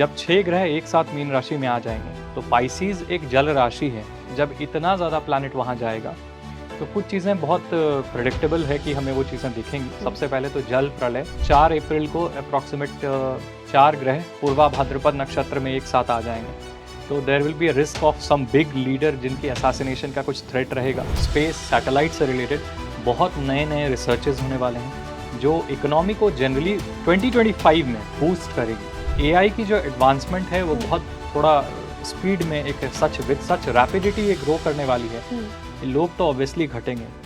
जब 6 ग्रह एक साथ मीन राशि में आ जाएंगे तो पाइसीज एक जल राशि है। जब इतना ज़्यादा प्लैनेट वहाँ जाएगा तो कुछ चीज़ें बहुत प्रेडिक्टेबल है कि हमें वो चीज़ें दिखेंगी। सबसे पहले तो जल प्रलय 4 अप्रैल को अप्रॉक्सीमेट 4 ग्रह पूर्वा भाद्रपद नक्षत्र में एक साथ आ जाएंगे। तो there will be a risk of some big leader जिनकी असैसिनेशन का कुछ थ्रेट रहेगा। स्पेस सैटेलाइट से रिलेटेड बहुत नए नए रिसर्चेज होने वाले हैं जो इकोनॉमी को जनरली 2025 में बूस्ट करेगी। एआई की जो एडवांसमेंट है वो बहुत थोड़ा स्पीड में एक सच विद सच रैपिडिटी ये ग्रो करने वाली है। लोग तो ऑब्वियसली घटेंगे।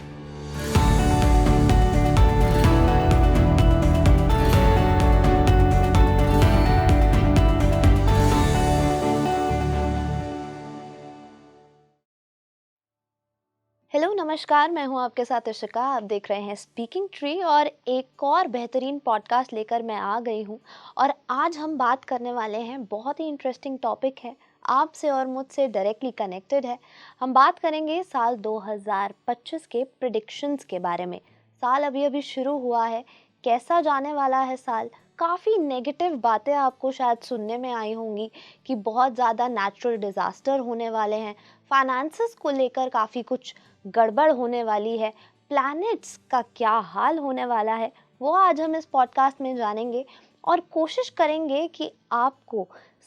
हेलो नमस्कार, मैं हूं आपके साथ इशिका। आप देख रहे हैं स्पीकिंग ट्री और एक और बेहतरीन पॉडकास्ट लेकर मैं आ गई हूं। और आज हम बात करने वाले हैं, बहुत ही इंटरेस्टिंग टॉपिक है, आपसे और मुझसे डायरेक्टली कनेक्टेड है। हम बात करेंगे साल 2025 के प्रिडिक्शंस के बारे में। साल अभी अभी शुरू हुआ है, कैसा जाने वाला है साल। काफ़ी नेगेटिव बातें आपको शायद सुनने में आई होंगी कि बहुत ज़्यादा नेचुरल डिज़ास्टर होने वाले हैं, फाइनेंसेस को लेकर काफ़ी कुछ गड़बड़ होने वाली है, प्लैनेट्स का क्या हाल होने वाला है, वो आज हम इस पॉडकास्ट में जानेंगे और कोशिश करेंगे कि आपको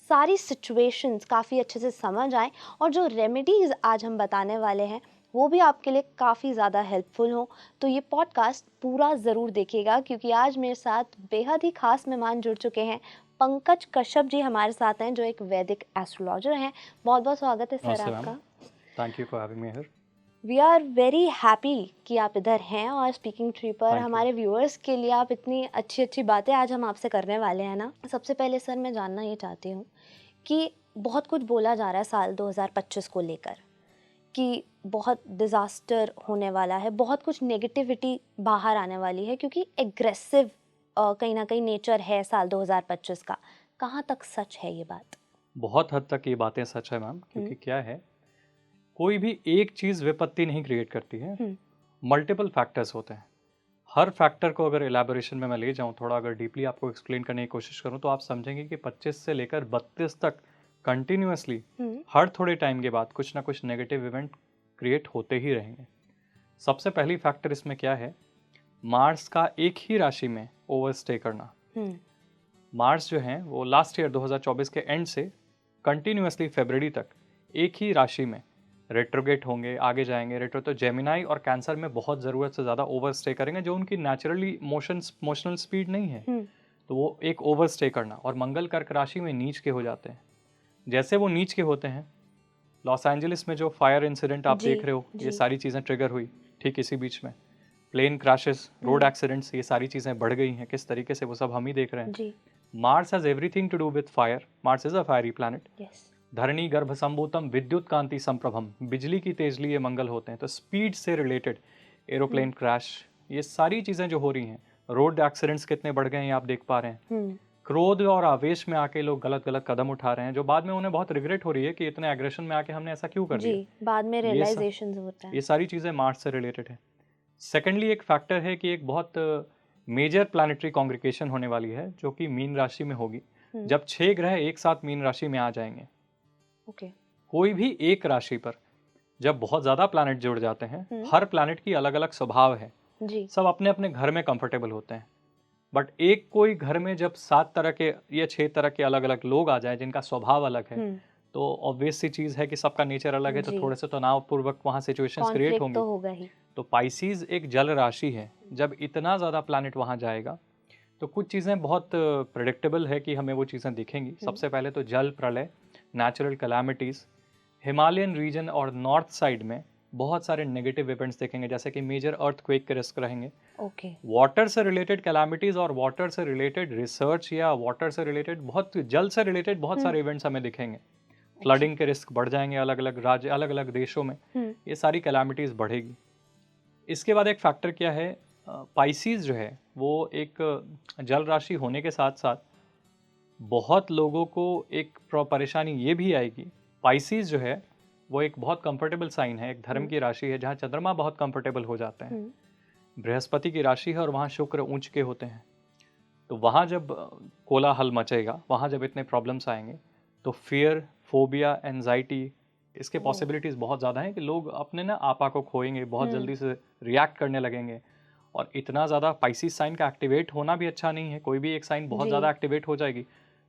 सारी सिचुएशंस काफ़ी अच्छे से समझ आएं और जो रेमेडीज़ आज हम बताने वाले हैं वो भी आपके लिए काफ़ी ज़्यादा हेल्पफुल हो। तो ये पॉडकास्ट पूरा ज़रूर देखिएगा, क्योंकि आज मेरे साथ बेहद ही खास मेहमान जुड़ चुके हैं। पंकज कश्यप जी हमारे साथ हैं, जो एक वैदिक एस्ट्रोलॉजर हैं। बहुत बहुत स्वागत है सर आपका। Thank you for having me here. We are very happy कि आप इधर हैं और स्पीकिंग ट्री पर हमारे व्यूअर्स के लिए आप इतनी अच्छी अच्छी बातें आज हम आपसे करने वाले हैं ना। सबसे पहले सर मैं जानना ये चाहती हूँ कि बहुत कुछ बोला जा रहा है साल 2025 को लेकर कि बहुत डिज़ास्टर होने वाला है, बहुत कुछ नेगेटिविटी बाहर आने वाली है, क्योंकि एग्रेसिव कहीं ना कहीं नेचर है साल 2025 का। कहाँ तक सच है ये बात? बहुत हद तक ये बातें सच है मैम, क्योंकि क्या है, कोई भी एक चीज़ विपत्ति नहीं क्रिएट करती है, मल्टीपल फैक्टर्स होते हैं। हर फैक्टर को अगर एलैबोरेशन में मैं ले जाऊं, थोड़ा अगर डीपली आपको एक्सप्लेन करने की कोशिश करूं, तो आप समझेंगे कि 25 से लेकर 32 तक कंटिन्यूअसली हर थोड़े टाइम के बाद कुछ ना कुछ नेगेटिव इवेंट क्रिएट होते ही रहेंगे। सबसे पहली फैक्टर इसमें क्या है, मार्स का एक ही राशि में ओवरस्टे करना। मार्स जो है वो लास्ट ईयर 2024 के एंड से कंटिन्यूअसली फरवरी तक एक ही राशि में रेट्रोगेट होंगे, आगे जाएंगे। रेट्रो तो जेमिनाई और कैंसर में बहुत ज़रूरत से ज़्यादा ओवरस्टे करेंगे, जो उनकी नेचुरली मोशनल स्पीड नहीं है, तो वो एक ओवरस्टे करना। और मंगल कर्क राशि में नीच के हो जाते हैं। जैसे वो नीच के होते हैं, लॉस एंजलिस में जो फायर इंसिडेंट आप देख रहे हो, ये सारी चीज़ें ट्रिगर हुई। ठीक इसी बीच में प्लेन क्रैशेस, रोड एक्सीडेंट्स, ये सारी चीज़ें बढ़ गई हैं। किस तरीके से वो सब हम ही देख रहे हैं। Mars has everything to do with fire. Mars is a fiery planet. धरणी गर्भ संभूतम विद्युत कांति संप्रभम, बिजली की तेजली ये मंगल होते हैं। तो स्पीड से रिलेटेड एरोप्लेन क्रैश, ये सारी चीज़ें जो हो रही हैं, रोड एक्सीडेंट्स कितने बढ़ गए हैं आप देख पा रहे हैं। क्रोध और आवेश में आके लोग गलत गलत कदम उठा रहे हैं, जो बाद में उन्हें बहुत रिग्रेट हो रही है कि इतने एग्रेशन में आके हमने ऐसा क्यों कर दिया। बाद में रियलाइजेशन होता है। ये सारी चीज़ें मार्स से रिलेटेड है। सेकेंडली एक फैक्टर है कि एक बहुत मेजर प्लानिटरी कॉन्ग्रिगेशन होने वाली है, जो कि मीन राशि में होगी। जब 6 ग्रह एक साथ मीन राशि में आ जाएंगे, कोई भी एक राशि पर जब बहुत ज़्यादा प्लैनेट जुड़ जाते हैं, हर प्लैनेट की अलग अलग स्वभाव है। सब अपने अपने घर में कंफर्टेबल होते हैं, बट एक कोई घर में जब 7 तरह के या 6 तरह के अलग अलग लोग आ जाए जिनका स्वभाव अलग है, तो ऑब्वियस सी चीज़ है कि सबका नेचर अलग है, तो थोड़े से तनावपूर्वक वहाँ सिचुएशंस क्रिएट होंगी। तो पाइसीज एक जल राशि है। जब इतना ज़्यादा प्लैनेट वहाँ जाएगा तो कुछ चीज़ें बहुत प्रेडिक्टेबल है कि हमें वो चीज़ें दिखेंगी। सबसे पहले तो जल प्रलय, नेचुरल कैलामिटीज़। हिमालयन रीजन और नॉर्थ साइड में बहुत सारे नेगेटिव इवेंट्स देखेंगे, जैसे कि मेजर अर्थक्वेक के रिस्क रहेंगे। वाटर से रिलेटेड कैलामिटीज़ और वाटर से रिलेटेड रिसर्च या वाटर से रिलेटेड बहुत जल से रिलेटेड बहुत सारे इवेंट्स हमें दिखेंगे। फ्लडिंग के रिस्क बढ़ जाएंगे अलग अलग राज्य, अलग अलग देशों में। ये सारी कैलामिटीज़ बढ़ेगी। इसके बाद एक फैक्टर क्या है, पाइसीज जो है वो एक जल राशि होने के साथ साथ बहुत लोगों को एक परेशानी ये भी आएगी। पाइसीज जो है वो एक बहुत कंफर्टेबल साइन है, एक धर्म की राशि है, जहाँ चंद्रमा बहुत कंफर्टेबल हो जाते हैं। बृहस्पति की राशि है और वहाँ शुक्र ऊंच के होते हैं। तो वहाँ जब कोलाहल मचेगा, वहाँ जब इतने प्रॉब्लम्स आएंगे, तो फियर, फोबिया, एंजाइटी, इसके पॉसिबिलिटीज बहुत ज़्यादा हैं कि लोग अपने ना आपा को खोएंगे, बहुत जल्दी से रिएक्ट करने लगेंगे। और इतना ज़्यादा पाइसिस साइन का एक्टिवेट होना भी अच्छा नहीं है, कोई भी एक साइन बहुत ज़्यादा एक्टिवेट हो जाएगी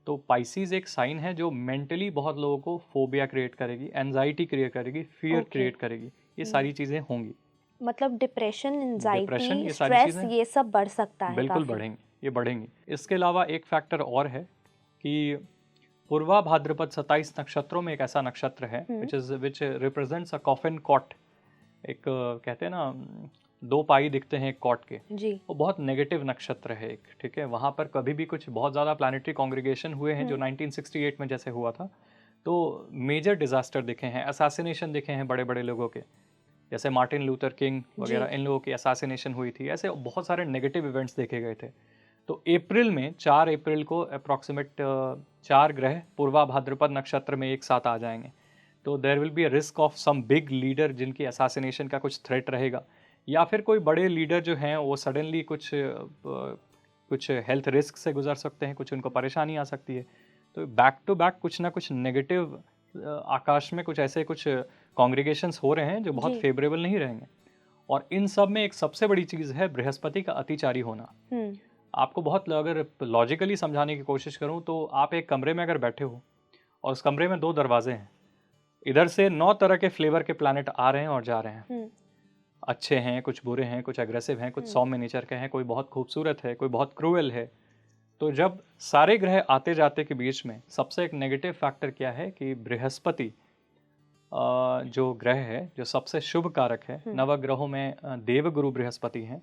तो पाइसिस एक साइन है जो मेंटली बहुत लोगों को फोबिया क्रिएट करेगी, एंजाइटी क्रिएट करेगी, फियर क्रिएट करेगी, ये सारी चीज़ें होंगी। मतलब डिप्रेशन, डिप्रेशन, एंजाइटी, ये सारी स्ट्रेस, चीज़ें ये सब बढ़ सकता है बिल्कुल काफी। बढ़ेंगी, ये बढ़ेंगी। इसके अलावा एक फैक्टर और है कि पूर्वा भाद्रपद 27 नक्षत्रों में एक ऐसा नक्षत्र है which represents a coffin cot. एक कहते हैं ना दो पाई दिखते हैं एक कॉट के जी। वो बहुत नेगेटिव नक्षत्र है एक, ठीक है। वहाँ पर कभी भी कुछ बहुत ज़्यादा प्लानिटरी कॉन्ग्रीगेशन हुए हैं जो 1968 में जैसे हुआ था, तो मेजर डिजास्टर दिखे हैं, असैसिनेशन दिखे हैं बड़े बड़े लोगों के, जैसे मार्टिन लूथर किंग वगैरह, इन लोगों की असैसिनेशन हुई थी। ऐसे बहुत सारे नेगेटिव इवेंट्स देखे गए थे। तो अप्रैल में 4 अप्रैल को अप्रॉक्सीमेट 4 ग्रह पूर्वा भाद्रपद नक्षत्र में एक साथ आ जाएंगे। तो there will be a risk of some big leader जिनकी असैसिनेशन का कुछ थ्रेट रहेगा, या फिर कोई बड़े लीडर जो हैं वो सडनली कुछ हेल्थ रिस्क से गुजर सकते हैं, कुछ उनको परेशानी आ सकती है। तो बैक टू बैक कुछ ना कुछ नेगेटिव आकाश में कुछ ऐसे कुछ कॉन्ग्रीगेशंस हो रहे हैं जो बहुत फेवरेबल नहीं रहेंगे। और इन सब में एक सबसे बड़ी चीज़ है बृहस्पति का अतिचारी होना। आपको बहुत अगर लॉजिकली समझाने की कोशिश करूं तो आप एक कमरे में अगर बैठे हो और उस कमरे में 2 दरवाजे हैं, इधर से 9 तरह के फ्लेवर के प्लैनेट आ रहे हैं और जा रहे हैं। अच्छे हैं, कुछ बुरे हैं, कुछ एग्रेसिव हैं, कुछ सौम्य नेचर के हैं, कोई बहुत खूबसूरत है, कोई बहुत क्रूएल है। तो जब सारे ग्रह आते जाते के बीच में सबसे एक नेगेटिव फैक्टर क्या है कि बृहस्पति जो ग्रह है, जो सबसे शुभ कारक है, नवग्रहों में देवगुरु बृहस्पति हैं,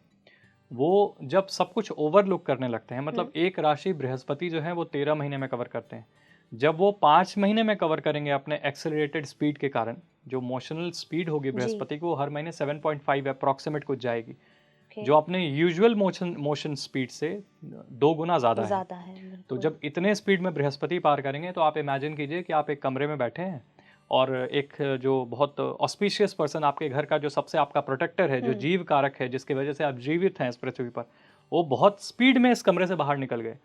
वो जब सब कुछ ओवरलुक करने लगते हैं, मतलब एक राशि बृहस्पति जो है वो 13 महीने में कवर करते हैं, जब वो 5 महीने में कवर करेंगे अपने एक्सेलरेटेड स्पीड के कारण, जो मोशनल स्पीड होगी बृहस्पति को हर महीने 7.5 अप्रॉक्सीमेट कुछ जाएगी, जो अपने यूजुअल मोशन स्पीड से 2 गुना ज़्यादा है। तो जब इतने स्पीड में बृहस्पति पार करेंगे तो आप इमेजिन कीजिए कि आप एक कमरे में बैठे हैं और एक जो बहुत ऑस्पिशियस पर्सन, आपके घर का जो सबसे आपका प्रोटेक्टर है, जो जीव कारक है, जिसकी वजह से आप जीवित हैं इस पृथ्वी पर, वो बहुत स्पीड में इस कमरे से बाहर निकल गए,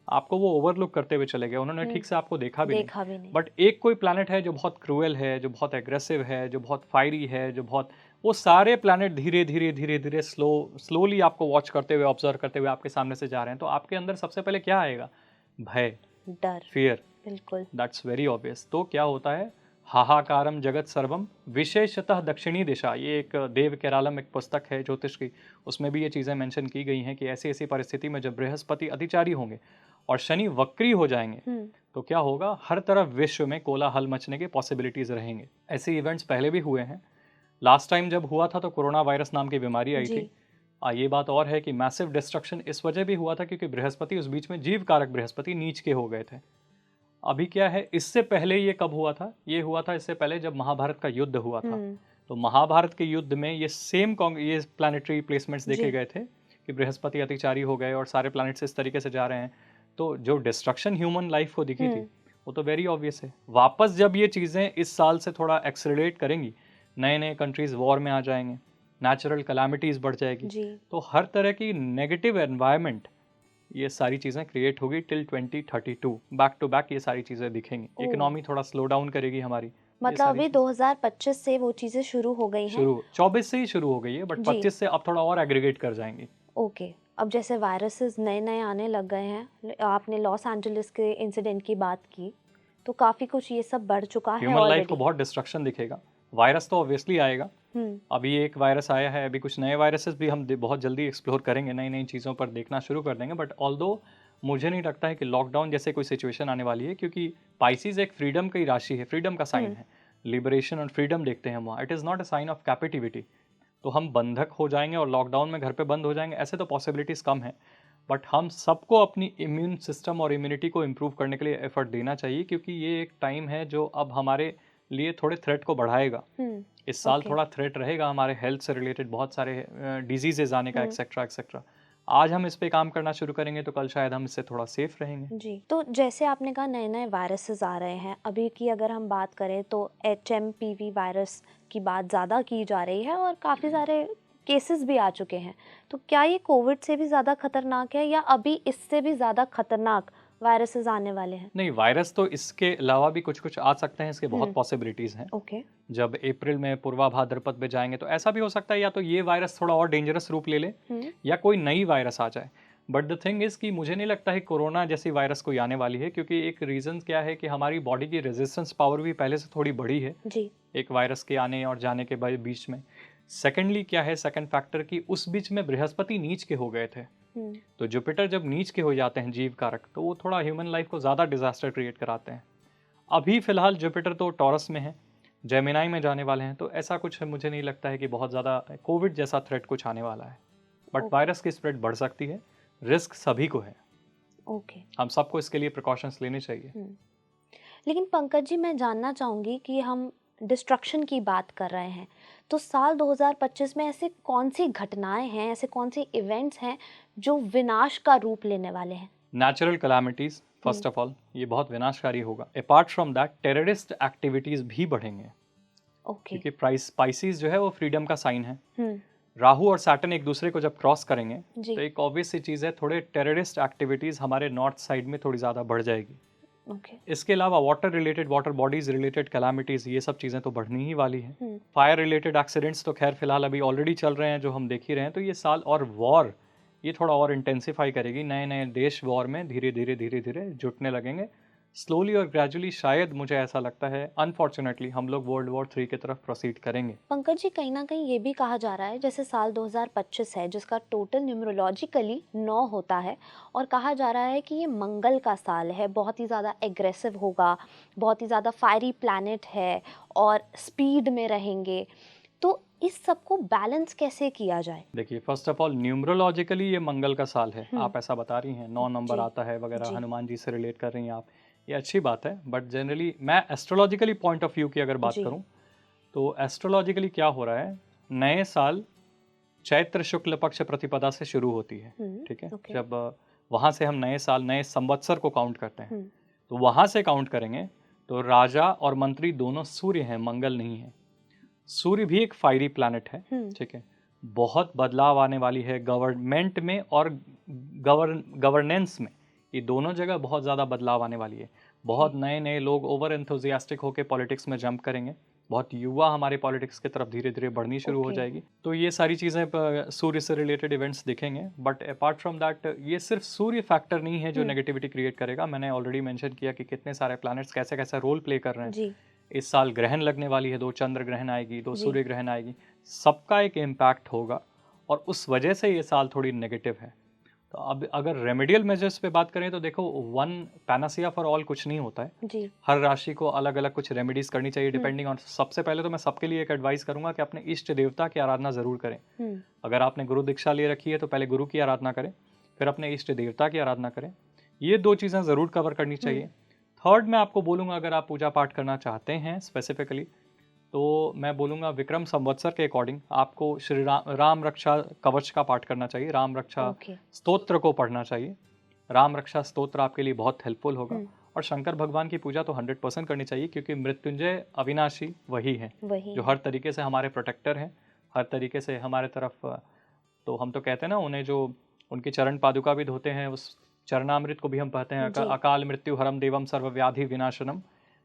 आपको वो ओवरलुक करते हुए चले गए, उन्होंने ठीक से आपको देखा भी नहीं। बट एक कोई प्लैनेट है जो बहुत क्रूएल है, जो बहुत एग्रेसिव है, जो बहुत फायरी है, जो बहुत, वो सारे प्लैनेट धीरे धीरे धीरे धीरे स्लोली आपको वॉच करते हुए, ऑब्जर्व करते हुए आपके सामने से जा रहे हैं। तो आपके अंदर सबसे पहले क्या आएगा? भय, डर, फियर। बिल्कुल, दैट्स वेरी ऑब्वियस। तो क्या होता है, हाहाकारम जगत सर्वम विशेषतः दक्षिणी दिशा, ये एक देव केरालम एक पुस्तक है ज्योतिष की, उसमें भी ये चीज़ें मेंशन की गई हैं कि ऐसी ऐसी परिस्थिति में जब बृहस्पति अतिचारी होंगे और शनि वक्री हो जाएंगे तो क्या होगा, हर तरफ विश्व में कोलाहल मचने के पॉसिबिलिटीज रहेंगे। ऐसे इवेंट्स पहले भी हुए हैं। लास्ट टाइम जब हुआ था तो कोरोना वायरस नाम की बीमारी आई थी। ये बात और है कि मैसिव डिस्ट्रक्शन इस वजह भी हुआ था क्योंकि बृहस्पति उस बीच में जीव कारक बृहस्पति नीच के हो गए थे। अभी क्या है, इससे पहले ये कब हुआ था? ये हुआ था इससे पहले जब महाभारत का युद्ध हुआ था। तो महाभारत के युद्ध में ये ये प्लानिटरी प्लेसमेंट्स देखे गए थे कि बृहस्पति अतिचारी हो गए और सारे प्लैनेट्स इस तरीके से जा रहे हैं। तो जो डिस्ट्रक्शन ह्यूमन लाइफ को दिखी थी वो तो वेरी ऑब्वियस है। वापस जब ये चीज़ें इस साल से थोड़ा एक्सेलरेट करेंगी, नए नए कंट्रीज वॉर में आ जाएंगे, नेचुरल कैलामिटीज बढ़ जाएगी, तो हर तरह की नेगेटिव एनवायरनमेंट, ये सारी चीज़ें क्रिएट होगी टिल 2032। बैक टू बैक ये सारी चीज़ें दिखेंगी। इकोनॉमी थोड़ा स्लो डाउन करेगी हमारी। मतलब अभी 2025 से वो चीज़ें शुरू हो गई हैं? 24 से ही शुरू हो गई है, बट 25 से अब थोड़ा और एग्रीगेट कर जाएंगी। ओके। अब जैसे वायरसेस नए नए आने लग गए हैं, आपने लॉस एंजलिस के इंसिडेंट की बात की, तो काफ़ी कुछ ये सब बढ़ चुका है। ह्यूमन लाइफ को बहुत डिस्ट्रक्शन दिखेगा। वायरस तो ऑब्वियसली आएगा, अभी एक वायरस आया है, अभी कुछ नए वायरसेस भी हम बहुत जल्दी एक्सप्लोर करेंगे, नई नई चीज़ों पर देखना शुरू कर देंगे। बट ऑल्दो मुझे नहीं लगता है कि लॉकडाउन जैसे कोई सिचुएशन आने वाली है, क्योंकि पाइसिस एक फ्रीडम की राशि है, फ्रीडम का साइन है, लिबरेशन और फ्रीडम देखते हैं वहाँ। It is not a sign of captivity. तो हम बंधक हो जाएंगे और लॉकडाउन में घर पे बंद हो जाएंगे, ऐसे तो पॉसिबिलिटीज़ कम है। बट हम सबको अपनी इम्यून सिस्टम और इम्यूनिटी को इम्प्रूव करने के लिए एफर्ट देना चाहिए, क्योंकि ये एक टाइम है जो अब हमारे लिए थोड़े थ्रेट को बढ़ाएगा। इस साल थोड़ा थ्रेट रहेगा हमारे हेल्थ से रिलेटेड, बहुत सारे डिजीजेज आने का, एक्सेट्रा एक्सेट्रा। आज हम इस पे काम करना शुरू करेंगे तो कल शायद हम इससे थोड़ा सेफ रहेंगे। जी। तो जैसे आपने कहा नए नए वायरसेस आ रहे हैं, अभी की अगर हम बात करें तो HMPV वायरस की बात ज़्यादा की जा रही है और काफ़ी सारे केसेस भी आ चुके हैं, तो क्या ये कोविड से भी ज़्यादा खतरनाक है या अभी इससे भी ज़्यादा खतरनाक वायरसेस आने वाले हैं? नहीं, वायरस तो इसके अलावा भी कुछ-कुछ आ सकते हैं, इसके बहुत पॉसिबिलिटीज़ हैं। ओके। जब अप्रैल में पूर्वा भाद्रपद में जाएँगे तो ऐसा भी हो सकता है या तो ये वायरस थोड़ा और डेंजरस रूप ले ले या कोई नई वायरस आ जाए। बट द थिंग इज़ कि मुझे नहीं लगता है कोरोना जैसी वायरस कोई आने वाली है, क्योंकि एक रीज़न क्या है कि हमारी बॉडी की रेजिस्टेंस पावर भी पहले से थोड़ी बढ़ी है, जी। एक वायरस के आने और जाने के बीच में। सेकेंडली क्या है, सेकंड फैक्टर कि उस बीच में बृहस्पति नीच के हो गए थे। तो जुपिटर जब नीच के हो जाते हैं जीव कारक, तो वो थोड़ा ह्यूमन लाइफ को ज़्यादा डिजास्टर क्रिएट कराते हैं। अभी फिलहाल जुपिटर तो टॉरस में है, जेमिनाई में जाने वाले हैं, तो ऐसा कुछ मुझे नहीं लगता है कि बहुत ज़्यादा कोविड जैसा थ्रेट कुछ आने वाला है। बट वायरस की स्प्रेड बढ़ सकती है, रिस्क सभी को है। ओके। हम सबको इसके लिए प्रिकॉशंस लेने चाहिए। लेकिन पंकज जी, मैं जानना चाहूँगी कि हम डिस्ट्रक्शन की बात कर रहे हैं, तो साल 2025 में ऐसे कौन सी घटनाएं हैं, ऐसे कौन से इवेंट्स हैं जो विनाश का रूप लेने वाले हैं? Natural calamities first of all, ये बहुत विनाशकारी होगा। Apart from that terrorist activities भी बढ़ेंगे। ओके। क्योंकि स्पाइसीज जो है वो फ्रीडम का साइन है। हम्म। राहु और सैटर्न एक दूसरे को जब क्रॉस करेंगे जी। तो एक ऑब्वियस सी चीज़ है, थोड़े टेररिस्ट एक्टिविटीज़ हमारे नॉर्थ साइड में थोड़ी ज़्यादा बढ़ जाएगी। ओके। इसके अलावा वाटर बॉडीज रिलेटेड कैलामिटीज़, ये सब चीज़ें तो बढ़नी ही वाली हैं। फायर रिलेटेड एक्सीडेंट्स तो खैर फिलहाल अभी ऑलरेडी चल रहे हैं जो हम देख ही रहे हैं। तो ये साल और वॉर ये थोड़ा और इंटेंसिफाई करेगी। नए नए देश वॉर में धीरे धीरे जुटने लगेंगे, स्लोली और ग्रेजुअली। शायद मुझे ऐसा लगता है अनफॉर्चुनेटली हम लोग वर्ल्ड वॉर 3 की तरफ प्रोसीड करेंगे। पंकज जी, कहीं ना कहीं ये भी कहा जा रहा है, जैसे साल 2025 है जिसका टोटल न्यूमरोलॉजिकली 9 होता है, और कहा जा रहा है कि ये मंगल का साल है, बहुत ही ज़्यादा एग्रेसिव होगा, बहुत ही ज़्यादा फायरी प्लैनेट है और स्पीड में रहेंगे, तो इस सब को बैलेंस कैसे किया जाए? देखिए, फर्स्ट ऑफ ऑल न्यूमरोलॉजिकली ये मंगल का साल है, आप ऐसा बता रही हैं, 9 नंबर जी। आता है वगैरह, जी। हनुमान जी से रिलेट कर रही हैं आप, ये अच्छी बात है। बट जनरली मैं एस्ट्रोलॉजिकली पॉइंट ऑफ व्यू की अगर बात जी। करूं तो एस्ट्रोलॉजिकली क्या हो रहा है, नए साल चैत्र शुक्ल पक्ष प्रतिपदा से शुरू होती है, ठीक है। ओके। जब वहां से हम नए साल, नए संवत्सर को काउंट करते हैं, हम्म। तो वहां से काउंट करेंगे तो राजा और मंत्री दोनों सूर्य हैं, मंगल नहीं है। सूर्य भी एक फायरी प्लैनेट है, ठीक है। बहुत बदलाव आने वाली है गवर्नमेंट में और गवर्नेंस में, ये दोनों जगह बहुत ज़्यादा बदलाव आने वाली है। बहुत नए नए लोग ओवर एंथुजियास्टिक होकर पॉलिटिक्स में जंप करेंगे, बहुत युवा हमारे पॉलिटिक्स की तरफ धीरे धीरे बढ़नी शुरू हो जाएगी। तो ये सारी चीज़ें सूर्य से रिलेटेड इवेंट्स दिखेंगे। बट अपार्ट फ्रॉम दैट ये सिर्फ सूर्य फैक्टर नहीं है जो नेगेटिविटी क्रिएट करेगा। मैंने ऑलरेडी मेंशन किया कि कितने सारे प्लैनेट्स कैसे कैसे रोल प्ले कर रहे हैं। जी। इस साल ग्रहण लगने वाली है, 2 चंद्र ग्रहण आएगी, 2 जी। सूर्य ग्रहण आएगी, सबका एक इम्पैक्ट होगा और उस वजह से ये साल थोड़ी नेगेटिव है। तो अब अगर रेमेडियल मेजर्स पे बात करें तो देखो, वन पैनासिया फॉर ऑल कुछ नहीं होता है। जी। हर राशि को अलग अलग कुछ रेमेडीज करनी चाहिए डिपेंडिंग ऑन। सबसे पहले तो मैं सबके लिए एक एडवाइस करूंगा कि अपने इष्ट देवता की आराधना जरूर करें। अगर आपने गुरु दीक्षा ले रखी है तो पहले गुरु की आराधना करें, फिर अपने इष्ट देवता की आराधना करें। ये 2 चीज़ें ज़रूर कवर करनी चाहिए। थर्ड मैं आपको बोलूँगा, अगर आप पूजा पाठ करना चाहते हैं स्पेसिफिकली, तो मैं बोलूँगा विक्रम संवत्सर के अकॉर्डिंग आपको श्री राम रक्षा कवच का पाठ करना चाहिए, राम रक्षा स्तोत्र को पढ़ना चाहिए। राम रक्षा स्तोत्र आपके लिए बहुत हेल्पफुल होगा। और शंकर भगवान की पूजा तो 100% करनी चाहिए, क्योंकि मृत्युंजय अविनाशी वही है जो हर तरीके से हमारे प्रोटेक्टर हैं, हर तरीके से हमारे तरफ। तो हम तो कहते हैं ना, उन्हें जो उनकी चरण पादुका भी धोते हैं, उस चरणामृत को भी हम कहते हैं अकाल मृत्यु हरम देवम सर्व व्याधि विनाशनम।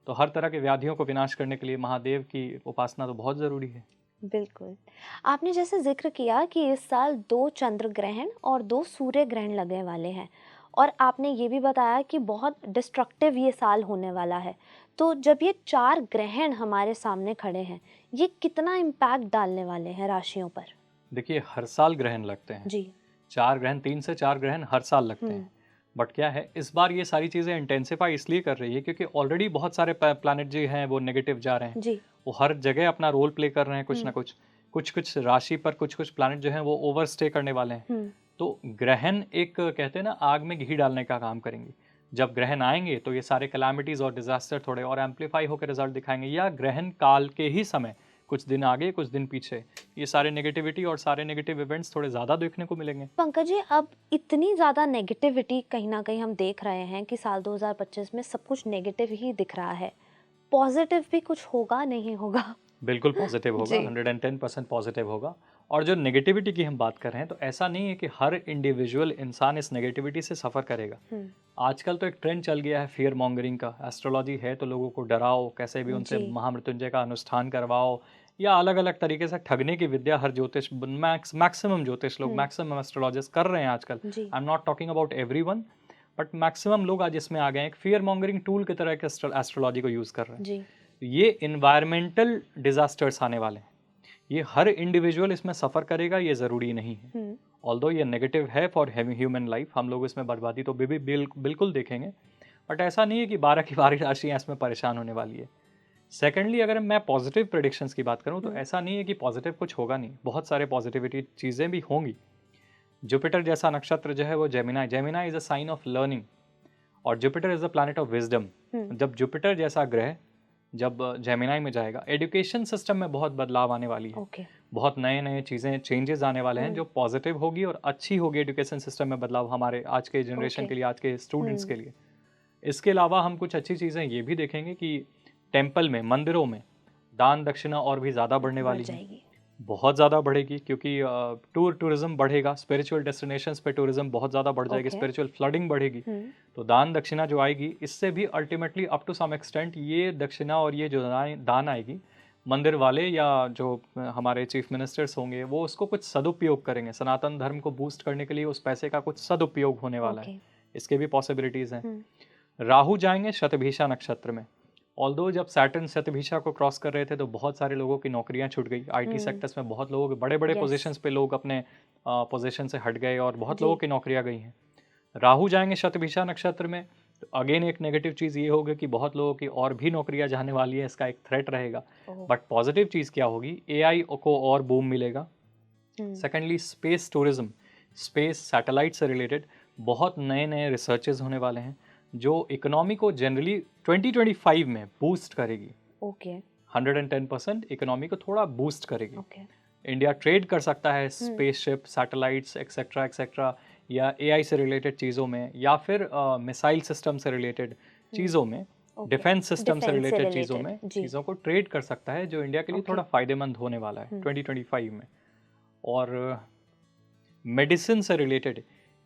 तो हर तरह के व्याधियों को विनाश करने के लिए महादेव की उपासना तो बहुत ज़रूरी है। बिल्कुल। आपने जैसे जिक्र किया कि इस साल 2 चंद्र ग्रहण और 2 सूर्य ग्रहण लगने वाले हैं, और आपने ये भी बताया कि बहुत डिस्ट्रक्टिव ये साल होने वाला है। तो जब ये 4 ग्रहण हमारे सामने खड़े हैं, ये कितना इम्पैक्ट डालने वाले हैं राशियों पर? देखिए, हर साल ग्रहण लगते हैं जी। 4 ग्रहण, 3 से 4 ग्रहण हर साल लगते हैं। बट क्या है, इस बार ये सारी चीज़ें इंटेंसिफाई इसलिए कर रही है क्योंकि ऑलरेडी बहुत सारे प्लैनेट जो हैं वो नेगेटिव जा रहे हैं जी। वो हर जगह अपना रोल प्ले कर रहे हैं कुछ ना कुछ। कुछ राशि पर कुछ प्लैनेट जो हैं वो ओवर स्टे करने वाले हैं। तो ग्रहण एक कहते हैं ना, आग में घी डालने का काम करेंगे। जब ग्रहण आएंगे तो ये सारे कैलामिटीज और डिजास्टर थोड़े और एम्पलीफाई होकर रिजल्ट दिखाएंगे, या ग्रहण काल के ही समय कुछ दिन आगे कुछ दिन पीछे ये सारे नेगेटिविटी और सारे नेगेटिव इवेंट्स थोड़े ज़्यादा देखने को मिलेंगे। पंकज जी, अब इतनी ज़्यादा नेगेटिविटी कहीं ना कहीं हम देख रहे हैं कि साल 2025 में सब कुछ नेगेटिव ही दिख रहा है, पॉजिटिव भी कुछ होगा नहीं होगा? बिल्कुल पॉजिटिव होगा, 110% पॉजिटिव होगा। और जो नेगेटिविटी की हम बात कर रहे हैं तो ऐसा नहीं है कि हर इंडिविजुअल इंसान इस नेगेटिविटी से सफ़र करेगा। आजकल तो एक ट्रेंड चल गया है फियर मॉन्गरिंग का। एस्ट्रोलॉजी है तो लोगों को डराओ, कैसे भी उनसे जी। महामृत्युंजय का अनुष्ठान करवाओ, या अलग अलग तरीके से ठगने की विद्या हर ज्योतिष मैक्सिमम ज्योतिष लोग, मैक्सिमम एस्ट्रोलॉजिस्ट कर रहे हैं आजकल। जी। I am not talking about everyone, but maximum लोग आज इसमें आ गए हैं, एक फियर मॉन्गरिंग टूल की तरह के एस्ट्रोलॉजी को यूज़ कर रहे हैं। जी। ये इन्वायरमेंटल डिजास्टर्स आने वाले हैं, ये हर इंडिविजुअल इसमें सफ़र करेगा, ये ज़रूरी नहीं है। ऑल्दो ये नेगेटिव है फॉर ह्यूमन लाइफ, हम लोग इसमें बर्बादी तो बिल्कुल देखेंगे, बट ऐसा नहीं है कि 12 की 12 राशियाँ इसमें परेशान होने वाली है। सेकेंडली, अगर मैं पॉजिटिव प्रेडिक्शंस की बात करूँ तो ऐसा नहीं है कि पॉजिटिव कुछ होगा नहीं, बहुत सारे पॉजिटिविटी चीज़ें भी होंगी। जुपिटर जैसा नक्षत्र जो है वो Gemini is a sign of learning, और Jupiter is a planet of wisdom. जब जुपिटर जैसा ग्रह जब जेमिनाई में जाएगा, एजुकेशन सिस्टम में बहुत बदलाव आने वाली है। बहुत नए नए चीज़ें, चेंजेस आने वाले हैं जो पॉजिटिव होगी और अच्छी होगी एजुकेशन सिस्टम में बदलाव हमारे आज के जनरेशन के लिए, आज के स्टूडेंट्स के लिए। इसके अलावा हम कुछ अच्छी चीज़ें ये भी देखेंगे कि टेम्पल में, मंदिरों में दान दक्षिणा और भी ज़्यादा बढ़ने वाली है, बहुत ज़्यादा बढ़ेगी, क्योंकि टूरिज्म बढ़ेगा, स्पिरिचुअल डेस्टिनेशंस पे टूरिज्म बहुत ज़्यादा बढ़ जाएगी, स्पिरिचुअल फ्लडिंग बढ़ेगी। तो दान दक्षिणा जो आएगी, इससे भी ultimately up to some extent ये दक्षिणा और ये जो दान आएगी, मंदिर वाले या जो हमारे चीफ मिनिस्टर्स होंगे वो उसको कुछ सदुपयोग करेंगे, सनातन धर्म को बूस्ट करने के लिए उस पैसे का कुछ सदुपयोग होने वाला है। इसके भी पॉसिबिलिटीज़ हैं। राहु जाएंगे शतभिषा नक्षत्र में। ऑल्दो जब सैटर्न शतभिषा को क्रॉस कर रहे थे तो बहुत सारे लोगों की नौकरियां छूट गई, आईटी सेक्टर्स में बहुत लोगों के बड़े बड़े पोजीशंस पे लोग अपने पोजीशन से हट गए और बहुत लोगों की नौकरियां गई हैं। राहु जाएंगे शतभिषा नक्षत्र में तो अगेन एक नेगेटिव चीज़ ये होगी कि बहुत लोगों की और भी नौकरियां जाने वाली है, इसका एक थ्रेट रहेगा। बट पॉजिटिव चीज़ क्या होगी, एआई को और बूम मिलेगा। Secondly space tourism, space satellite से रिलेटेड बहुत नए नए रिसर्चेज होने वाले हैं जो इकोनॉमी को जनरली 2025 में बूस्ट करेगी। 110% इकोनॉमी को थोड़ा बूस्ट करेगी। इंडिया ट्रेड कर सकता है स्पेसशिप, सैटेलाइट्स एक्सेट्रा एक्सेट्रा, या एआई से रिलेटेड चीज़ों में, या फिर मिसाइल सिस्टम से रिलेटेड चीज़ों में, डिफेंस सिस्टम से रिलेटेड चीज़ों में, चीज़ों को ट्रेड कर सकता है, जो इंडिया के लिए थोड़ा फ़ायदेमंद होने वाला है 2025 में। और मेडिसिन से रिलेटेड,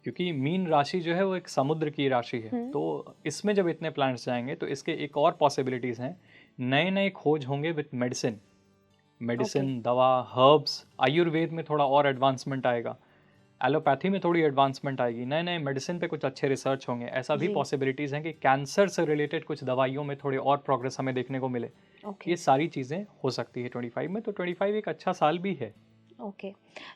क्योंकि मीन राशि जो है वो एक समुद्र की राशि है, तो इसमें जब इतने प्लैनेट्स जाएंगे तो इसके एक और पॉसिबिलिटीज़ हैं, नए नए खोज होंगे विथ मेडिसिन, दवा, हर्ब्स। आयुर्वेद में थोड़ा और एडवांसमेंट आएगा, एलोपैथी में थोड़ी एडवांसमेंट आएगी, नए नए मेडिसिन पे कुछ अच्छे रिसर्च होंगे। ऐसा भी पॉसिबिलिटीज़ हैं कि कैंसर से रिलेटेड कुछ दवाइयों में थोड़े और प्रोग्रेस हमें देखने को मिले। ये सारी चीज़ें हो सकती है 25 में, तो 25 एक अच्छा साल भी है।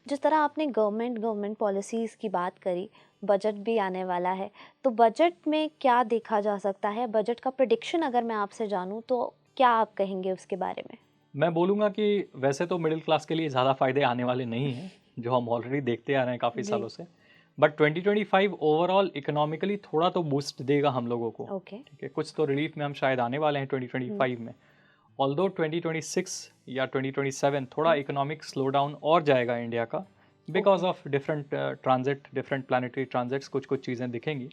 जिस तरह आपने गवर्नमेंट पॉलिसीज़ की बात करी, बजट भी आने वाला है, तो बजट में क्या देखा जा सकता है? बजट का प्रेडिक्शन अगर मैं आपसे जानूं तो क्या आप कहेंगे उसके बारे में? मैं बोलूँगा कि वैसे तो मिडिल क्लास के लिए ज़्यादा फायदे आने वाले नहीं हैं, जो हम ऑलरेडी देखते आ रहे हैं काफ़ी सालों से, बट 2025 ओवरऑल इकोनॉमिकली थोड़ा तो बूस्ट देगा हम लोगों को। ठीक है, कुछ तो रिलीफ में हम शायद आने वाले हैं 2025 में। ऑल्दो 2026 या 2027 थोड़ा इकोनॉमिक स्लो डाउन और जाएगा इंडिया का, because of different transit, different planetary transits, कुछ कुछ चीज़ें दिखेंगी।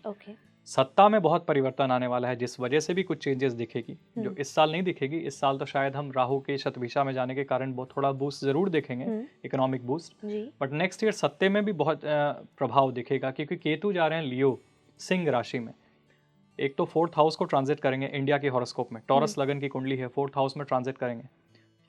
सत्ता में बहुत परिवर्तन आने वाला है, जिस वजह से भी कुछ चेंजेस दिखेगी, जो इस साल नहीं दिखेगी। इस साल तो शायद हम राहु के शतभिषा में जाने के कारण बहुत थोड़ा बूस्ट जरूर देखेंगे, economic boost, but next year सत्ते में भी बहुत प्रभाव दिखेगा, क्योंकि केतु जा रहे हैं लियो, सिंह राशि में। एक तो 4th हाउस को ट्रांजिट करेंगे इंडिया के हॉरोस्कोप में, टॉरस लगन की कुंडली है, 4th हाउस में ट्रांजिट करेंगे।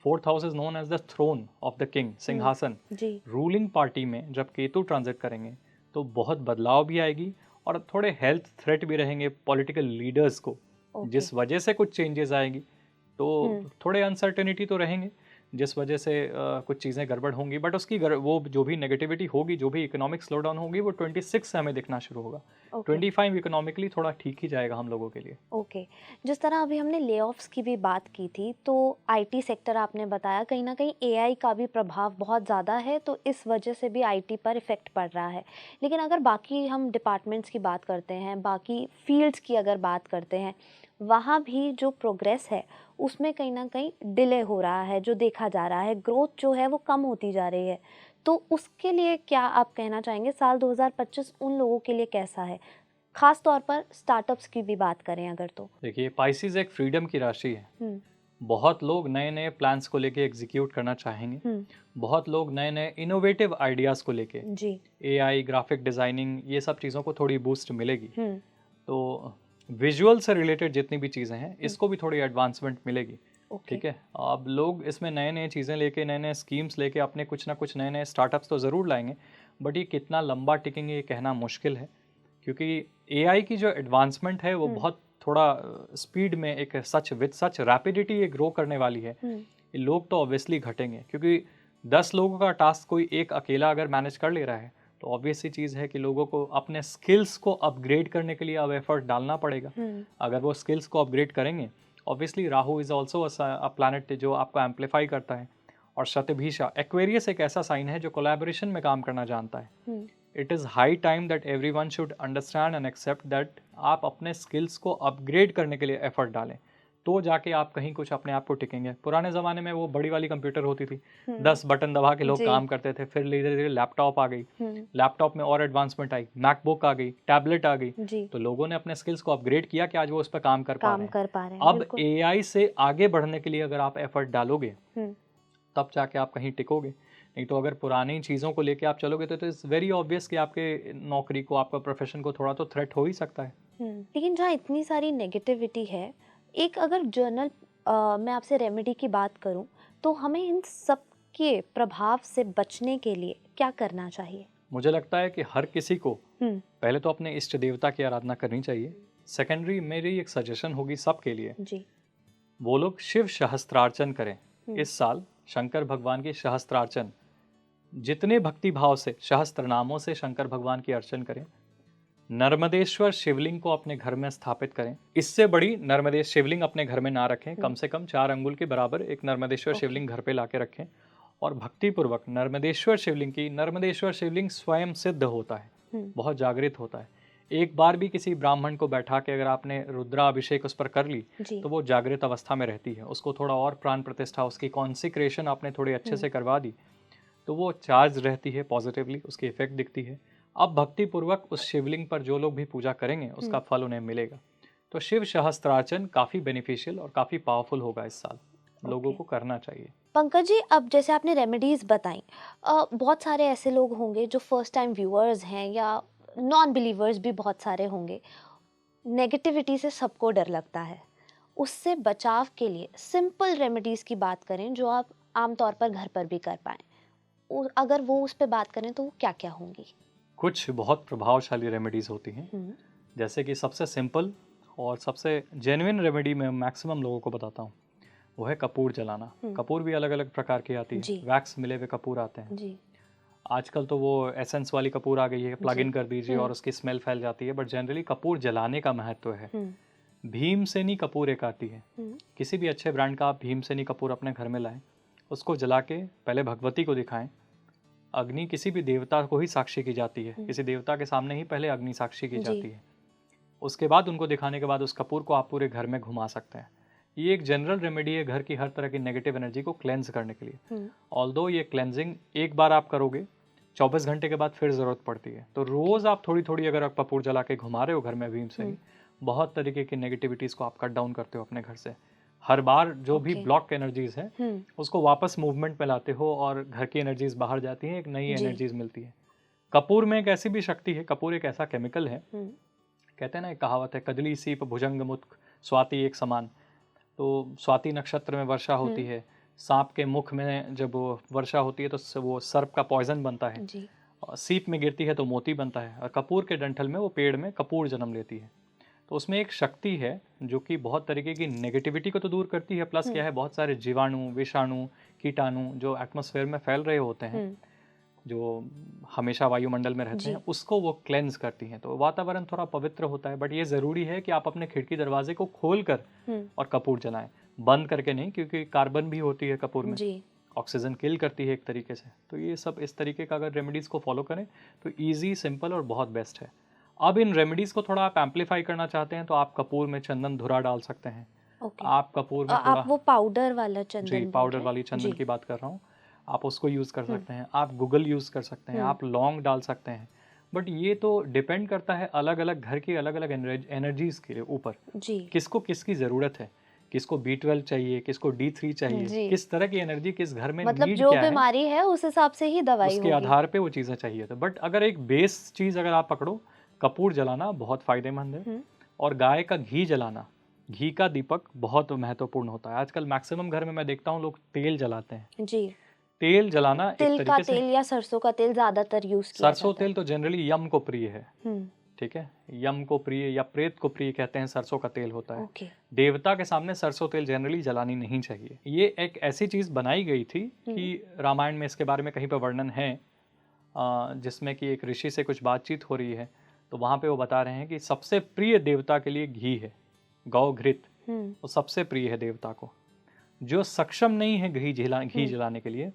4th house is known as the throne of the king, सिंहासन। रूलिंग पार्टी में जब केतु ट्रांजिट करेंगे तो बहुत बदलाव भी आएगी और थोड़े हेल्थ थ्रेट भी रहेंगे पॉलिटिकल लीडर्स को, जिस वजह से कुछ चेंजेस आएगी। तो थोड़े अनसर्टेनिटी तो रहेंगे, जिस वजह से कुछ चीज़ें गड़बड़ होंगी, बट उसकी वो जो भी नेगेटिविटी होगी, जो भी इकोनॉमिक स्लो डाउन होगी, वो 26 से हमें दिखना शुरू होगा। 25 इकोनॉमिकली थोड़ा ठीक ही जाएगा हम लोगों के लिए। जिस तरह अभी हमने ले ऑफ्स की भी बात की थी, तो आईटी सेक्टर आपने बताया कहीं ना कहीं एआई का भी प्रभाव बहुत ज़्यादा है, तो इस वजह से भी आईटी पर इफ़ेक्ट पड़ रहा है। लेकिन अगर बाकी हम डिपार्टमेंट्स की बात करते हैं, बाकी फील्ड्स की अगर बात करते हैं, वहाँ भी जो प्रोग्रेस है उसमें कहीं ना कहीं डिले हो रहा है, जो देखा जा रहा है, ग्रोथ जो है वो कम होती जा रही है। तो उसके लिए क्या आप कहना चाहेंगे? साल 2025 उन लोगों के लिए कैसा है, खास तौर पर स्टार्टअप्स की भी बात करें अगर? तो देखिए, पाइसेस एक फ्रीडम की राशि है, बहुत लोग नए नए प्लान्स को लेके एग्जीक्यूट करना चाहेंगे, बहुत लोग नए नए इनोवेटिव आइडियाज़ को लेके, जी एआई, ग्राफिक डिज़ाइनिंग, ये सब चीज़ों को थोड़ी बूस्ट मिलेगी। तो विजुअल से रिलेटेड जितनी भी चीज़ें हैं इसको भी थोड़ी एडवांसमेंट मिलेगी। ठीक है, अब लोग इसमें नए नए चीज़ें लेके, नए नए स्कीम्स लेके अपने कुछ ना कुछ नए नए स्टार्टअप्स तो ज़रूर लाएंगे, बट ये कितना लंबा टिकेंगे ये कहना मुश्किल है, क्योंकि एआई की जो एडवांसमेंट है वो बहुत थोड़ा स्पीड में, एक सच विद सच रैपिडिटी ये ग्रो करने वाली है। ये लोग तो ऑब्वियसली घटेंगे, क्योंकि 10 लोगों का टास्क कोई एक अकेला अगर मैनेज कर ले रहा है तो ऑब्वियस सी चीज़ है कि लोगों को अपने स्किल्स को अपग्रेड करने के लिए अब एफर्ट डालना पड़ेगा। अगर वो स्किल्स को अपग्रेड करेंगे, obviously Rahu is also a planet जो आपको एम्पलीफाई करता है, और शतभिषा, एक्वेरियस एक ऐसा साइन है जो कोलैबोरेशन में काम करना जानता है। It is high time that everyone should understand and accept that आप अपने स्किल्स को अपग्रेड करने के लिए एफर्ट डालें, तो जाके आप कहीं कुछ अपने आप को टिकेंगे। पुराने ज़माने में वो बड़ी वाली कंप्यूटर होती थी, 10 बटन दबा के लोग काम करते थे, फिर धीरे धीरे लैपटॉप आ गई, लैपटॉप में और एडवांसमेंट आई, मैकबुक आ गई, टैबलेट आ गई, तो लोगों ने अपने स्किल्स को अपग्रेड किया कि आज वो उस पर काम कर पा रहे हैं। अब एआई से आगे बढ़ने के लिए अगर आप एफर्ट डालोगे तब जाके आप कहीं टिकोगे, नहीं तो अगर पुरानी चीज़ों को लेके आप चलोगे तो इट्स वेरी ऑब्वियस कि आपके नौकरी को, आपका प्रोफेशन को थोड़ा तो थ्रेट हो ही सकता है। लेकिन जहाँ इतनी सारी नेगेटिविटी है, एक अगर जर्नल मैं आपसे रेमेडी की बात करूं तो हमें इन सब के प्रभाव से बचने के लिए क्या करना चाहिए? मुझे लगता है कि हर किसी को पहले तो अपने इष्ट देवता की आराधना करनी चाहिए। सेकेंडरी मेरी एक सजेशन होगी सबके लिए जी, वो लोग शिव सहस्त्रार्चन करें। इस साल शंकर भगवान की सहस्त्रार्चन, जितने भक्ति भाव से सहस्त्र नामों से शंकर भगवान की अर्चन करें। नर्मदेश्वर शिवलिंग को अपने घर में स्थापित करें। इससे बड़ी नर्मदेश शिवलिंग अपने घर में ना रखें, कम से कम 4 अंगुल के बराबर एक नर्मदेश्वर शिवलिंग घर पे लाके रखें, और भक्तिपूर्वक नर्मदेश्वर शिवलिंग स्वयं सिद्ध होता है, बहुत जागृत होता है। एक बार भी किसी ब्राह्मण को बैठा के अगर आपने रुद्राभिषेक उस पर कर ली तो वो जागृत अवस्था में रहती है। उसको थोड़ा और प्राण प्रतिष्ठा, उसकी कॉन्सिक्रेशन आपने थोड़ी अच्छे से करवा दी तो वो चार्ज रहती है पॉजिटिवली, उसकी इफेक्ट दिखती है। अब भक्ति पूर्वक उस शिवलिंग पर जो लोग भी पूजा करेंगे उसका फल उन्हें मिलेगा। तो शिव सहस्त्रार्चन काफ़ी बेनिफिशियल और काफ़ी पावरफुल होगा इस साल, लोगों को करना चाहिए। पंकज जी, अब जैसे आपने रेमेडीज बताई, बहुत सारे ऐसे लोग होंगे जो फर्स्ट टाइम व्यूअर्स हैं या नॉन बिलीवर्स भी बहुत सारे होंगे। नेगेटिविटी से सबको डर लगता है, उससे बचाव के लिए सिंपल रेमेडीज की बात करें जो आप आमतौर पर घर पर भी कर पाएं, अगर वो उस पर बात करें तो वो क्या क्या होंगी? कुछ बहुत प्रभावशाली रेमेडीज होती हैं, जैसे कि सबसे सिंपल और सबसे जेन्युइन रेमेडी मैं मैक्सिमम लोगों को बताता हूँ, वो है कपूर जलाना। कपूर भी अलग अलग प्रकार की आती है, वैक्स मिले हुए कपूर आते हैं जी। आजकल तो वो एसेंस वाली कपूर आ गई है, प्लग इन कर दीजिए और उसकी स्मेल फैल जाती है, बट जनरली कपूर जलाने का महत्व है। भीमसेनी कपूर एक आती है, किसी भी अच्छे ब्रांड का आप भीमसेनी कपूर अपने घर में लाएं, उसको जला के पहले भगवती को दिखाएं। अग्नि किसी भी देवता को ही साक्षी की जाती है, किसी देवता के सामने ही पहले अग्नि साक्षी की जाती है। उसके बाद उनको दिखाने के बाद उस कपूर को आप पूरे घर में घुमा सकते हैं। ये एक जनरल रेमेडी है घर की हर तरह की नेगेटिव एनर्जी को क्लेंज करने के लिए। ऑल्दो ये क्लेंजिंग एक बार आप करोगे, 24 घंटे के बाद फिर ज़रूरत पड़ती है, तो रोज़ आप थोड़ी थोड़ी अगर आप कपूर जला के घुमा रहे हो घर में भीम से, बहुत तरीके की नेगेटिविटीज़ को आप कट डाउन करते हो अपने घर से। हर बार जो भी ब्लॉक एनर्जीज है उसको वापस मूवमेंट में लाते हो और घर की एनर्जीज बाहर जाती हैं, एक नई एनर्जीज मिलती है। कपूर में एक ऐसी भी शक्ति है, कपूर एक ऐसा केमिकल है, कहते हैं ना एक कहावत है, कजली सीप भुजंग मुख स्वाति एक समान। तो स्वाति नक्षत्र में वर्षा होती है, सांप के मुख में जब वर्षा होती है तो वो सर्प का पॉइजन बनता है, सीप में गिरती है तो मोती बनता है, और कपूर के डंठल में वो पेड़ में कपूर जन्म लेती है। तो उसमें एक शक्ति है जो कि बहुत तरीके की नेगेटिविटी को तो दूर करती है, प्लस क्या है बहुत सारे जीवाणु, विषाणु, कीटाणु जो एटमॉस्फेयर में फैल रहे होते हैं, जो हमेशा वायुमंडल में रहते हैं, उसको वो क्लेंज करती हैं। तो वातावरण थोड़ा पवित्र होता है, बट ये ज़रूरी है कि आप अपने खिड़की दरवाजे को खोल कर और कपूर जलाएं, बंद करके नहीं, क्योंकि कार्बन भी होती है कपूर में, ऑक्सीजन किल करती है एक तरीके से। तो ये सब इस तरीके का अगर रेमेडीज़ को फॉलो करें तो ईजी, सिंपल और बहुत बेस्ट है। अब इन रेमेडीज़ को थोड़ा आप एम्पलीफाई करना चाहते हैं तो आप कपूर में चंदन धुरा डाल सकते हैं। आप कपूर में थोड़ा, आप वो पाउडर वाला चंदन, जी पाउडर वाली चंदन की बात कर रहा हूँ, आप उसको यूज़ कर सकते हैं। आप गूगल यूज़ कर सकते हैं, आप लौंग डाल सकते हैं, बट ये तो डिपेंड करता है अलग अलग घर की अलग अलग एनर्जीज़ के ऊपर, किसको किसकी ज़रूरत है। किसको B12 चाहिए, किसको D3 चाहिए, जी। किस तरह की एनर्जी किस घर में मतलब नीड जो क्या है, बीमारी है उस हिसाब से ही दवाई उसके होगी। आधार पे वो चीज़ें चाहिए था। बट अगर एक बेस चीज़ अगर आप पकड़ो, कपूर जलाना बहुत फायदेमंद है, हम्म, और गाय का घी जलाना, घी का दीपक बहुत महत्वपूर्ण होता है। आजकल मैक्सिमम घर में मैं देखता हूँ लोग तेल जलाते हैं। जी। तेल जलाना एक तिल का तरीके से, तेल या सरसों का तेल ज्यादातर यूज किया सरसों जाता है। तेल तो जनरली यम को प्रिय है, हम्म, ठीक है, यम को प्रिय या प्रेत को प्रिय कहते हैं, सरसों का तेल होता है। ओके। देवता के सामने सरसों तेल जनरली जलानी नहीं चाहिए। ये एक ऐसी चीज़ बनाई गई थी कि रामायण में इसके बारे में कहीं पर वर्णन है, जिसमें कि एक ऋषि से कुछ बातचीत हो रही है, तो वहाँ पे वो बता रहे हैं कि सबसे प्रिय देवता के लिए घी है, गौ घृत, वो सबसे प्रिय है देवता को। जो सक्षम नहीं है घी जलाने के लिए,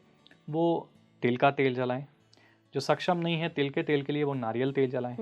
वो तिल का तेल जलाएं। जो सक्षम नहीं है तिल के तेल के लिए, वो नारियल तेल जलाएं।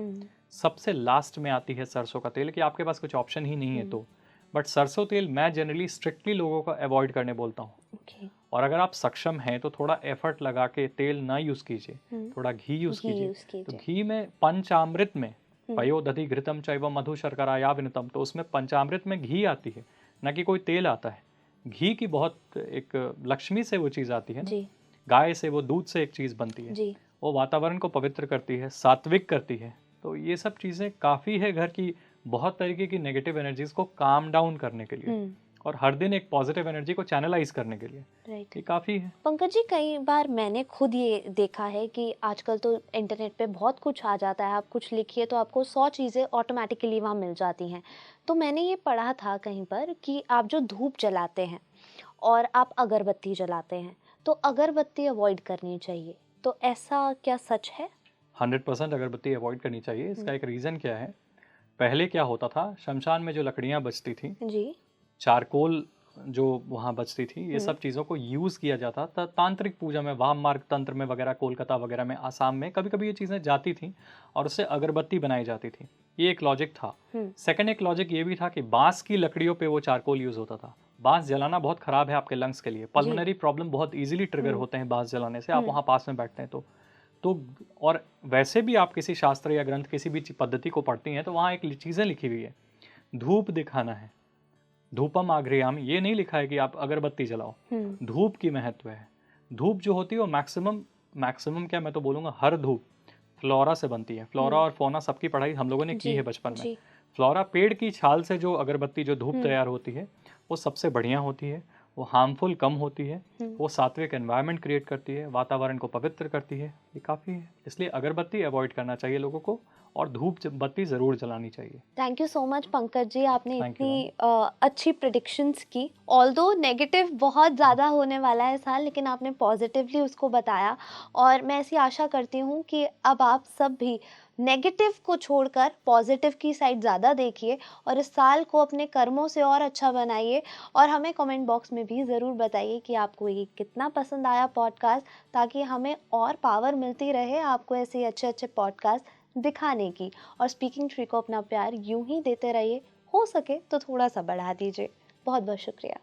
सबसे लास्ट में आती है सरसों का तेल, कि आपके पास कुछ ऑप्शन ही नहीं है तो। बट सरसों तेल मैं जनरली स्ट्रिक्टली लोगों को अवॉइड करने बोलता हूँ। ओके। और अगर आप सक्षम हैं तो थोड़ा एफर्ट लगा के तेल ना यूज़ कीजिए, थोड़ा घी यूज़ घी कीजिए। यूज तो कीजिए। घी में पंचामृत में पयोदधि घृतम चैव मधु शर्करा या विनतम, तो उसमें पंचामृत में घी आती है, ना कि कोई तेल आता है। घी की बहुत एक लक्ष्मी से वो चीज़ आती है ना, जी। गाय से, वो दूध से एक चीज़ बनती है, जी। वो वातावरण को पवित्र करती है, सात्विक करती है। तो ये सब चीज़ें काफ़ी है घर की बहुत तरीके की नेगेटिव एनर्जीज को काम डाउन करने के लिए, और हर दिन एक पॉजिटिव एनर्जी को चैनलाइज करने के लिए राइट। ये काफ़ी है। पंकज जी, कई बार मैंने खुद ये देखा है कि आजकल तो इंटरनेट पे बहुत कुछ आ जाता है, आप कुछ लिखिए तो आपको 100 चीज़ें ऑटोमेटिकली वहाँ मिल जाती हैं। तो मैंने ये पढ़ा था कहीं पर कि आप जो धूप जलाते हैं और आप अगरबत्ती जलाते हैं, तो अगरबत्ती अवॉइड करनी चाहिए, तो ऐसा क्या सच है? 100% अगरबत्ती अवॉइड करनी चाहिए। इसका एक रीज़न क्या है, पहले क्या होता था, शमशान में जो लकड़ियाँ बचती थी, जी। चारकोल जो वहाँ बचती थी, ये सब चीज़ों को यूज़ किया जाता था तांत्रिक पूजा में, वाम मार्ग तंत्र में वगैरह, कोलकाता वगैरह में, आसाम में कभी कभी ये चीज़ें जाती थी और उससे अगरबत्ती बनाई जाती थी। ये एक लॉजिक था। सेकंड एक लॉजिक ये भी था कि बांस की लकड़ियों पे वो चारकोल यूज़ होता था। बांस जलाना बहुत ख़राब है आपके लंग्स के लिए, पल्मोनरी प्रॉब्लम बहुत ईजिली ट्रिगर होते हैं बांस जलाने से, आप वहाँ पास में बैठते हैं तो और वैसे भी आप किसी शास्त्र या ग्रंथ किसी भी पद्धति को पढ़ती हैं तो वहाँ एक चीज़ें लिखी हुई है, धूप दिखाना है, धूपम आघ्रियामी, ये नहीं लिखा है कि आप अगरबत्ती जलाओ। धूप की महत्व है। धूप जो होती है वो मैक्सिमम क्या, मैं तो बोलूँगा हर धूप फ्लोरा से बनती है। फ्लोरा और फोना सबकी पढ़ाई हम लोगों ने की है बचपन में। फ्लोरा पेड़ की छाल से जो अगरबत्ती, जो धूप तैयार होती है, वो सबसे बढ़िया होती है, वो हार्मफुल कम होती है, वो सात्विक एनवायरनमेंट क्रिएट करती है, वातावरण को पवित्र करती है, ये काफ़ी है। इसलिए अगरबत्ती अवॉइड करना चाहिए लोगों को, और धूप बत्ती ज़रूर जलानी चाहिए। Thank you so much Pankaj ji, आपने थैंक यू। इतनी अच्छी प्रिडिक्शंस की। ऑल्दो नेगेटिव बहुत ज़्यादा होने वाला है साल, लेकिन आपने पॉजिटिवली उसको बताया, और मैं ऐसी आशा करती हूँ कि अब आप सब भी नेगेटिव को छोड़कर पॉजिटिव की साइड ज़्यादा देखिए और इस साल को अपने कर्मों से और अच्छा बनाइए। और हमें कमेंट बॉक्स में भी ज़रूर बताइए कि आपको ये कितना पसंद आया पॉडकास्ट, ताकि हमें और पावर मिलती रहे आपको ऐसे अच्छे अच्छे पॉडकास्ट दिखाने की। और स्पीकिंग ट्री को अपना प्यार यूं ही देते रहिए, हो सके तो थोड़ा सा बढ़ा दीजिए। बहुत बहुत शुक्रिया।